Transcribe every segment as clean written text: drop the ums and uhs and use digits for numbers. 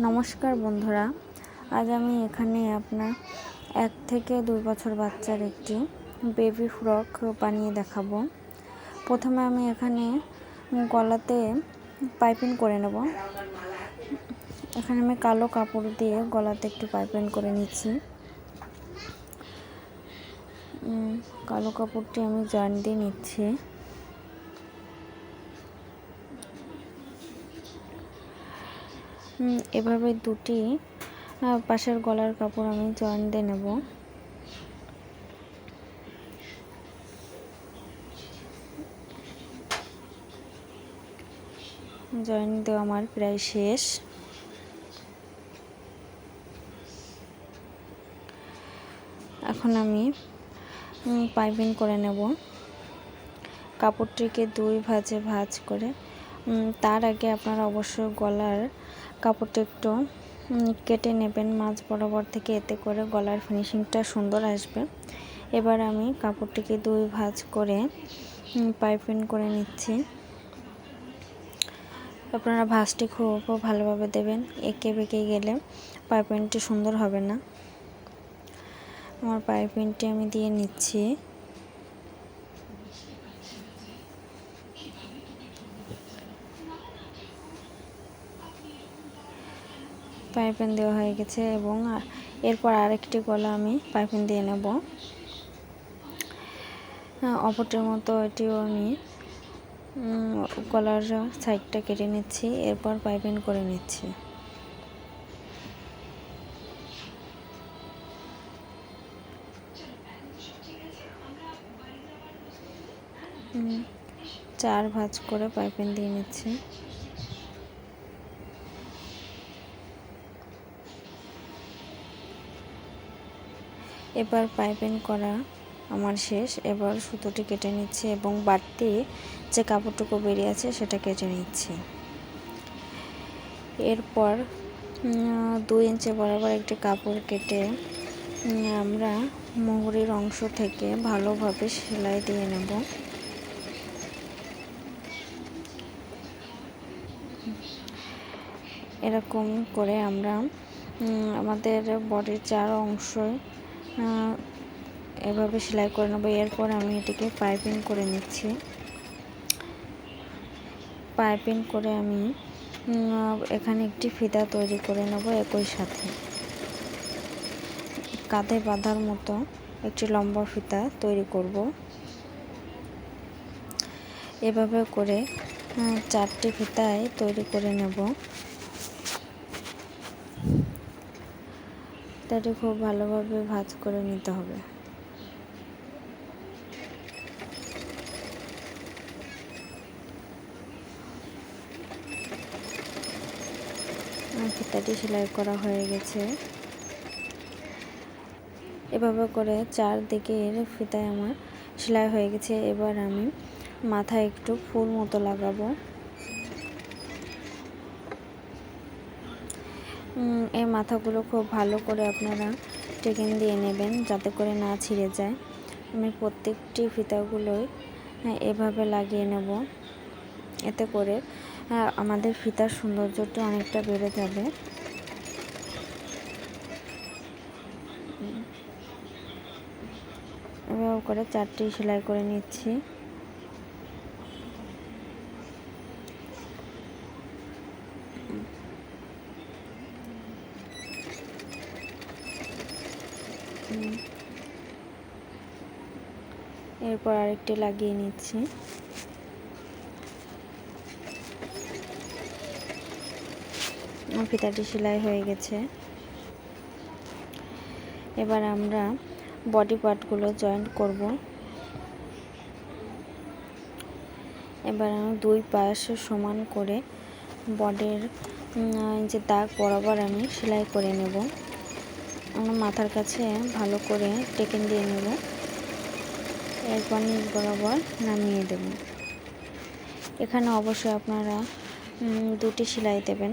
নমস্কার বন্ধুরা, আজ আমি এখানে আপনার 1 থেকে 2 বছর বাচ্চার একটি বেবি ফ্রক বানিয়ে দেখাবো। প্রথমে আমি এখানে গলাতে পাইপিং করে নেব। এখানে আমি কালো কাপড় দিয়ে গলাতে একটু পাইপিং করে নিচ্ছি। কালো কাপড়টি আমি জয়েন দিয়ে নিচ্ছি। এভাবে দুটি পাশের গলার কাপড় আমি জয়েন দিয়ে নেব। জয়েন দেওয়া আমার প্রায় শেষ। এখন আমি পাইপিং করে নেব। কাপড়টিকে 2 ভাঁজে ভাঁজ করে তার আগে আপনারা অবশ্যই গলার কাপড়টা একটু কেটে নেবেন মাঝ বরাবর থেকে, এতে করে গলার ফিনিশিংটা সুন্দর আসবে। এবার আমি কাপড়টিকে 2 ভাঁজ করে পাইপিং করে নিচ্ছি। আপনারা ভাঁজটি খুব ভালোভাবে দেবেন, এঁকে বেঁকে গেলে পাইপিংটি সুন্দর হবে না। আমার পাইপিংটি আমি দিয়ে নিচ্ছি। পাইপিং দেওয়া হয়ে গেছে এবং এরপর আরেকটি গলা আমি পাইপিং দিয়ে নেব। অপরটির মতো এটিও আমি গলার সাইডটা কেটে নিচ্ছি, এরপর পাইপিং করে নিচ্ছি। চার ভাঁজ করে পাইপিং দিয়ে নিচ্ছি। এবার পাইপিং করা আমার শেষ। এবার সুতোটি কেটে নিচ্ছি এবং বাড়তি যে কাপড়টুকু বেরিয়ে আছে সেটা কেটে নিচ্ছি। এরপর 2 ইঞ্চি বরাবর একটি কাপড় কেটে আমরা মুহুরির অংশ থেকে ভালোভাবে সেলাই দিয়ে নেব। এরকম করে আমরা আমাদের বডির 4 অংশ এভাবে সেলাই করে নেব। এরপর আমি এটিকে পাইপিং করে নিচ্ছি। পাইপিং করে আমি এখানে একটি ফিতা তৈরি করে নেব। একই সাথে কাঁধে বাঁধার মতো একটি লম্বা ফিতা তৈরি করব। এভাবে করে 4টি ফিতায় তৈরি করে নেব। ফিতাটি খুব ভালোভাবে ভাঁজ করে নিতে হবে। ফিতাটি সেলাই করা হয়ে গেছে। এভাবে করে 4 দিকের ফিতায় আমার সেলাই হয়ে গেছে। এবার আমি মাথায় একটু ফুল মতো লাগাবো। এই মাথাগুলো খুব ভালো করে আপনারা টেকেন দিয়ে নেবেন যাতে করে না ছিঁড়ে যায়। আমি প্রত্যেকটি ফিতাগুলোই এভাবে লাগিয়ে নেব। এতে করে আমাদের ফিতার সৌন্দর্যটা অনেকটা বেড়ে যাবে। এভাবে করে 4টি সেলাই করে নিচ্ছি। এরপর আরেকটি লাগিয়ে নিচ্ছি। ফিতাটি সেলাই হয়ে গেছে। এবার আমরা বডি পার্টগুলো জয়েন্ট করব। এবার আমি 2 পাশ সমান করে বডির যে দাগ বরাবর আমি সেলাই করে নেব। আমরা মাথার কাছে ভালো করে টেকেন দিয়ে নেব। এরপর নিচ বরাবর নামিয়ে দেব। এখানে অবশ্যই আপনারা 2টি সেলাই দেবেন।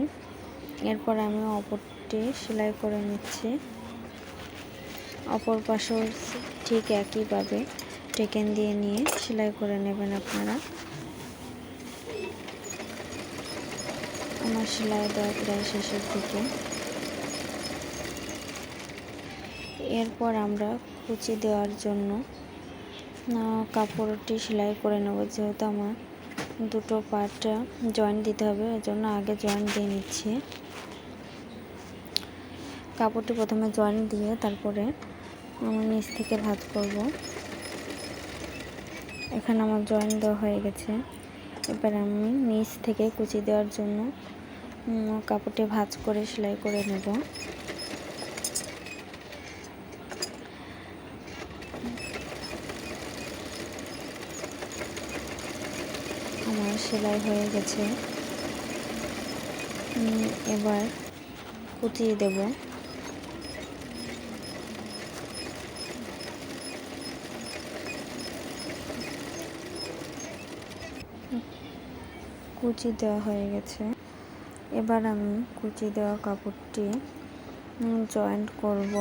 এরপর আমি অপরটি সেলাই করে নিচ্ছি। অপর পাশেও ঠিক একইভাবে টেকেন দিয়ে নিয়ে সেলাই করে নেবেন আপনারা। আমার সেলাই দেওয়া প্রায় শেষের দিকে। এরপর আমরা কুচি দেওয়ার জন্য কাপড়টি সেলাই করে নেব। যেহেতু আমার দুটো পার্ট জয়েন্ট দিতে হবে, ওই জন্য আগে জয়েন্ট দিয়ে নিচ্ছি। কাপড়টি প্রথমে জয়েন্ট দিয়ে তারপরে আমি নিচ থেকে ভাঁজ করব। এখানে আমার জয়েন্ট দেওয়া হয়ে গেছে। এবার আমি নিচ থেকে কুচি দেওয়ার জন্য কাপড়টি ভাঁজ করে সেলাই করে নেব। আমার সেলাই হয়ে গেছে। এবার কুচিয়ে দেব। কুচি দেওয়া হয়ে গেছে। এবার আমি কুচি দেওয়া কাপড়টি জয়েন্ট করব।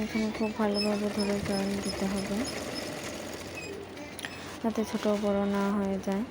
এখানে খুব ভালোভাবে ধরে জয়েন্ট দিতে হবে, যাতে ছোট বড় না হয়ে যায়।